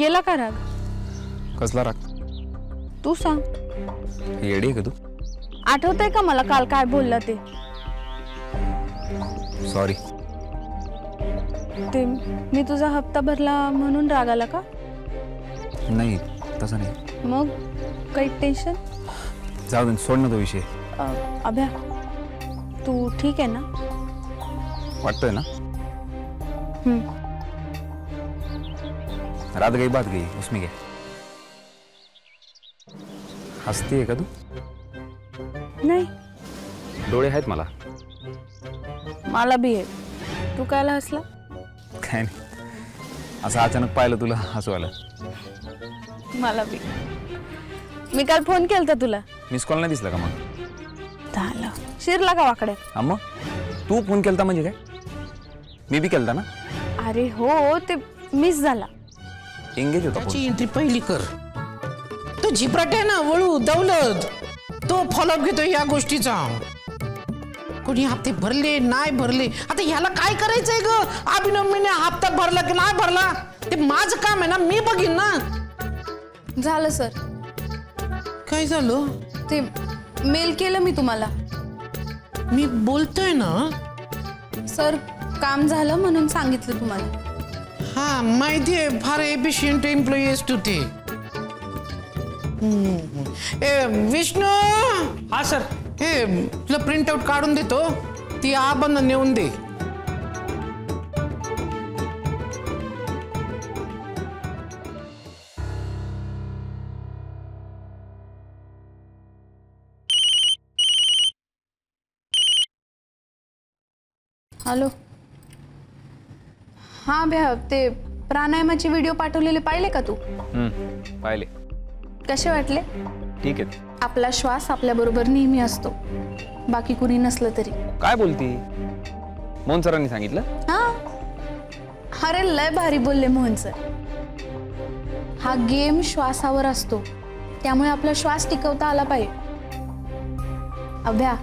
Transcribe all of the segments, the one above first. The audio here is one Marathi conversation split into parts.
गेला का राग? कसला राग? तू सांग. येडी आहे का तू? आठवतंय का मला काल काय बोलला ते? सॉरी. ते मी तुझा हप्ता भरला म्हणून राग आला का? नाही तसं नाही. मग काही टेन्शन? जाऊ दे, सोड ना तो विषय. अभ्या तू ठीक आहे ना? वाटतोय ना? रात गई बात गई उसमें क्या? हसती है का तू? नाही. डोळे आहेत मला. मला भी आहे. तू कायला हसला? काय नाही, असं अचानक पाहिलं तुला हसू आलं. मला भी. मी काल फोन केलता तुला. मिस कॉल नाही दिसला का मग? झालं. शिरला का वाकडे? मग तू फोन केलता म्हणजे काय? मी बी केलता ना. अरे हो, ते मिस झाला. एंगेज होता. त्याची एंट्री पहिली कर. तो झिपराट आहे ना, वळू दौलत, तो फॉलोअप घेतो या गोष्टीचा. कोणी हप्ते भरले नाही भरले, आता ह्याला काय करायचंय ग? अभिनवमीने हप्ता भरला की नाही भरला ते माझं काम आहे ना, मी बघीन ना. झालं सर. काय झालं? ते मेल केलं मी तुम्हाला. मी बोलतोय ना सर, काम झालं म्हणून सांगितलं तुम्हाला. हा माहिती आहे, फार एफिशियंट एम्प्लॉई आहेस तू ते. विष्णू. हा सर. हे तुला प्रिंट आउट काढून देतो, ती आबांना नेऊन दे. हॅलो. हां भ्या, ते प्राणायामाचे व्हिडिओ पाठवलेले पाहिले का तू? पाहिले. कसे वाटले? ठीक आहे. आपला श्वास आपल्या बरोबर नेहमी असतो, बाकी कुणी नसलं तरी. काय बोलती? मोहन सरांनी सांगितलं? हां. अरे लय भारी बोलले मोहन सर. हा गेम श्वासावर असतो, त्यामुळे आपला श्वास टिकवता आला पाहिजे. अभ्या,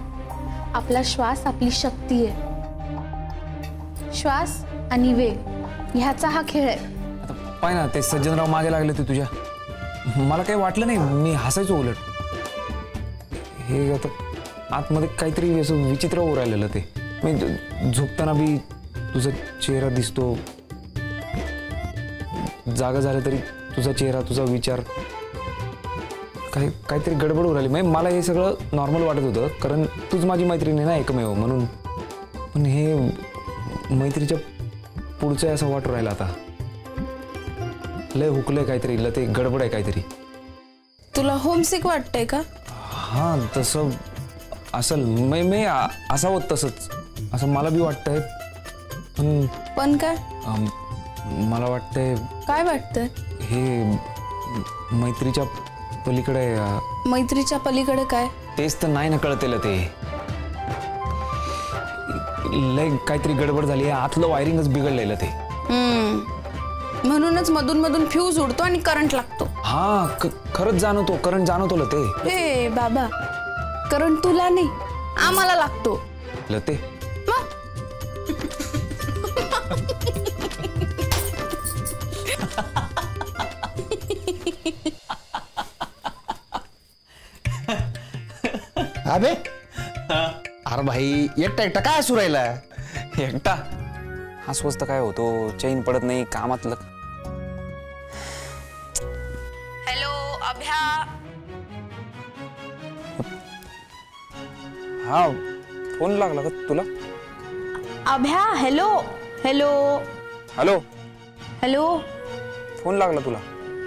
आपला श्वास आपली शक्ती आहे. श्वास आणि वेग ह्याचा हा खेळ आहे. आता पाय ना, ते सज्जनराव मागे लागले ते तुझ्या. मला काही वाटलं नाही, मी हसायचो उलट. हे आता आतमध्ये काहीतरी असं विचित्र होऊ राहिलेलं. ते मी झोपताना बी तुझा चेहरा दिसतो, जागा झालं तरी तुझा चेहरा, तुझा विचार, काहीतरी गडबड होऊ राहिली. म्हणजे मला हे सगळं नॉर्मल वाटत होतं, कारण तूच माझी मैत्रीण आहे ना एकमेव म्हणून. पण हे मैत्रीच्या पुढचं असं वाटू राहिलं आता. लय हुकलंय काहीतरी, ते गडबड आहे काहीतरी. तुला होमसिक वाटतंय का? हां तसं असल. मी असावं तसंच, असं मला बी वाटतंय. पण काय? मला वाटतंय. काय वाटतंय? हे मैत्रीच्या पलीकडे. मैत्रीच्या पलीकडे काय? तेच तर नाही ना कळतेलं. ते लय काहीतरी गडबड झाली आहे, आतलं वायरिंगच बिघडलेलं ते. म्हणूनच मधून मधून फ्यूज उडतो आणि करंट लागतो. हा खरंच जाणवतो, करंट जाणवतो ते. हे बाबा, करंट तुला नाही आम्हाला लागतो लते. अबे अरे भाई, एकटा एकटा काय असू राहिला? एकटा हा स्वस्त काय होतो, चैन पडत नाही कामातलं. हॅलो अभ्या. हा फोन लागला का तुला? Abhya hello. Hello hello. Hello. Phone लागला तुला?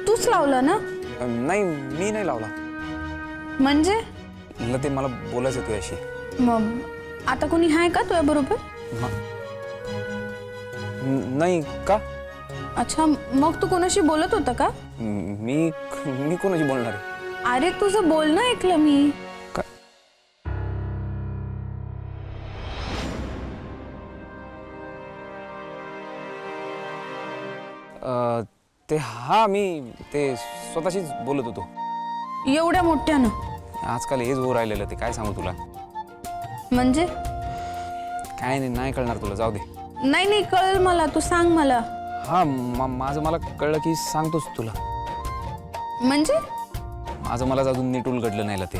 तूच लावला ना? नाही मी नाही लावला. म्हणजे ते मला बोलायचं तुझ्याशी. मग आता कोणी आहे का तुझ्या बरोबर? नाही का? अच्छा, मग तू कोणाशी बोलत होता का? मी कोणाशी बोलणार आहे? अरे तुझं बोलणं ऐकलं मी. ते हा मी ते स्वतःशीच बोलत होतो. एवढ्या मोठ्यानं? आजकाल हेच होऊ राहिलेलं. ते काय सांगू तुला. म्हणजे काय नाही कळणार तुला, जाऊ दे. नाही कळेल मला, तू सांग मला. हा माझं मला कळलं की सांगतोच तुला. म्हणजे माझं मलाच अजून नीट उलगडलं नाही ते.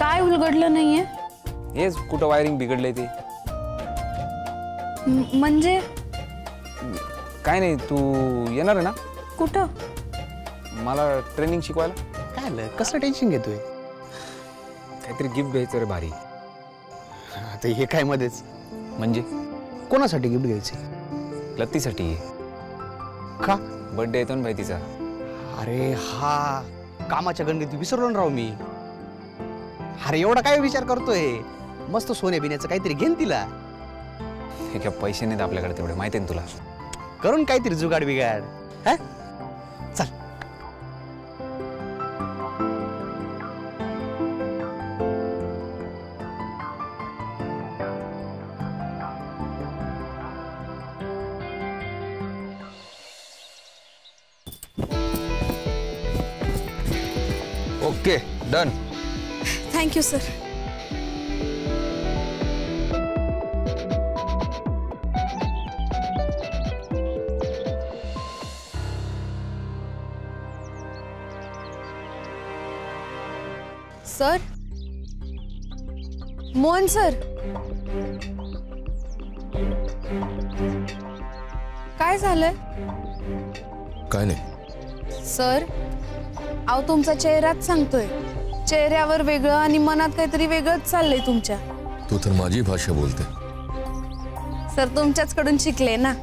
काय उलगडलं नाहीये? हेच कुठं वायरिंग बिघडलंय ते. म्हणजे काय नाही, तू येणार आहे ना कुठं? मला ट्रेनिंग शिकवायला. काय आलं, कसं टेन्शन घेतोय? काहीतरी गिफ्ट घ्यायचं रे भारी. आता हे काय मध्येच? म्हणजे कोणासाठी गिफ्ट घ्यायचे? लत्तीसाठी. का? बर्थडे येतो ना भाई तिचा. अरे हा, कामाच्या गणगती विसरलो ना राव मी. अरे एवढा काय विचार करतोय? मस्त सोने बिण्याचं काहीतरी घेन तिला. हे काय पैसे नाहीत आपल्याकडे तेवढे, माहिती आहे ना तुला. करून काहीतरी जुगाड बिगाड. हा चल. Okay done. Thank you sir. Sir, Mohan sir, काय झालंय? काय नाही सर, अहो तुमचा चेहराच सांगतोय. चेहऱ्यावर वेगळं आणि मनात काहीतरी वेगळंच चाललंय तुमच्या. तू तर माझी भाषा बोलते. सर तुमच्याच कडून शिकले ना.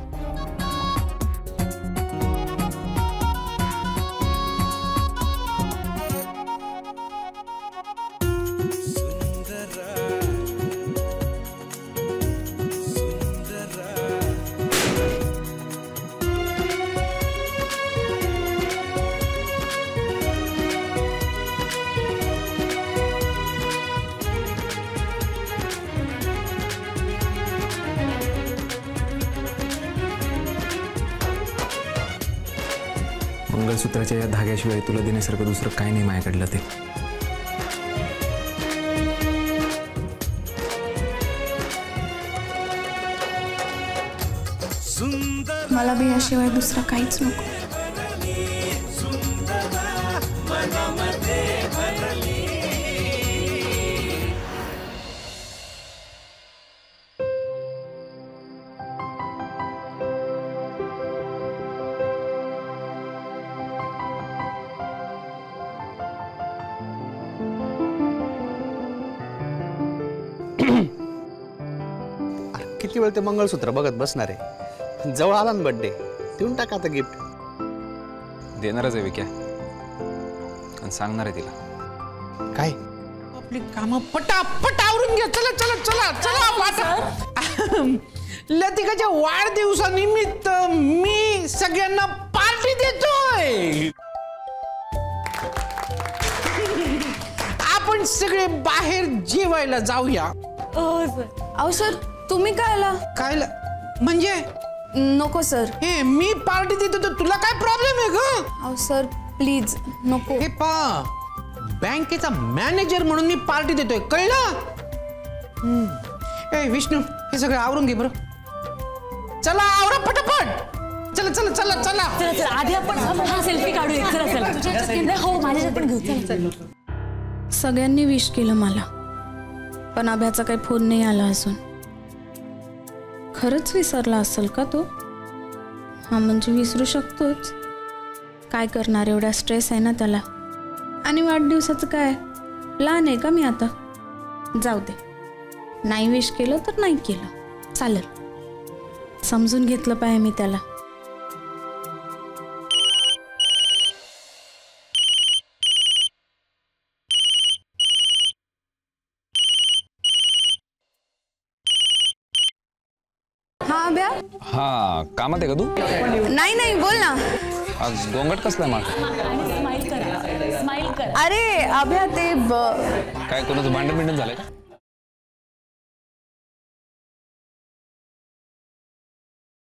मंगळसूत्राच्या या धाग्याशिवाय तुला देण्यासारखं दुसरं काही नाही माझ्याकडलं ते. मला बी याशिवाय दुसरं काहीच नको. किती वेळ ते मंगळसूत्र बघत बसणार आहे? जवळ आला ना बर्थडे, देऊन टाका आता गिफ्ट. देणारच आहे विक्या, आणि सांगणार आहे तिला. काय? आपली कामं पटापट आवरून घ्या. चला चला चला चला. लतिकाच्या वाढदिवसानिमित्त मी सगळ्यांना पार्टी देतोय. आपण सगळे बाहेर जेवायला जाऊया. अहो सर, तुम्ही काय आला? काय म्हणजे? नको सर. हे मी पार्टी देतो तर तुला काय प्रॉब्लेम आहे ग? अहो सर प्लीज नको. हे पा, बँकेचा मॅनेजर म्हणून मी पार्टी देतोय, कळलं? ए विष्णू, हे सगळं आवरून घे बरं. चला आवरा पटापट. चला चला चला चला. चला आधी आपण हा सेल्फी काढूया. चला चला. हो माझ्यात पण घेऊ. चला. सगळ्यांनी विश केलं मला, पण अभ्याचा काही फोन नाही आला अजून. खरंच विसरला असेल का तो? हा म्हणजे विसरू शकतोच. काय करणार, एवढा स्ट्रेस आहे ना त्याला. आणि वाढदिवसाचं काय, लहान आहे का मी आता? जाऊ दे, नाही विश केलं तर नाही केलं चालेल. समजून घेतलं पाहिजे मी त्याला. हा ब्या. हा, कामात आहे का तू? नाही नाही, बोल ना. आज गोंगट कसलाय माग? स्माइल करा. स्माइल करा. अरे अभ्या, ते काय कोणाचं भांडण बिंडण झालंय?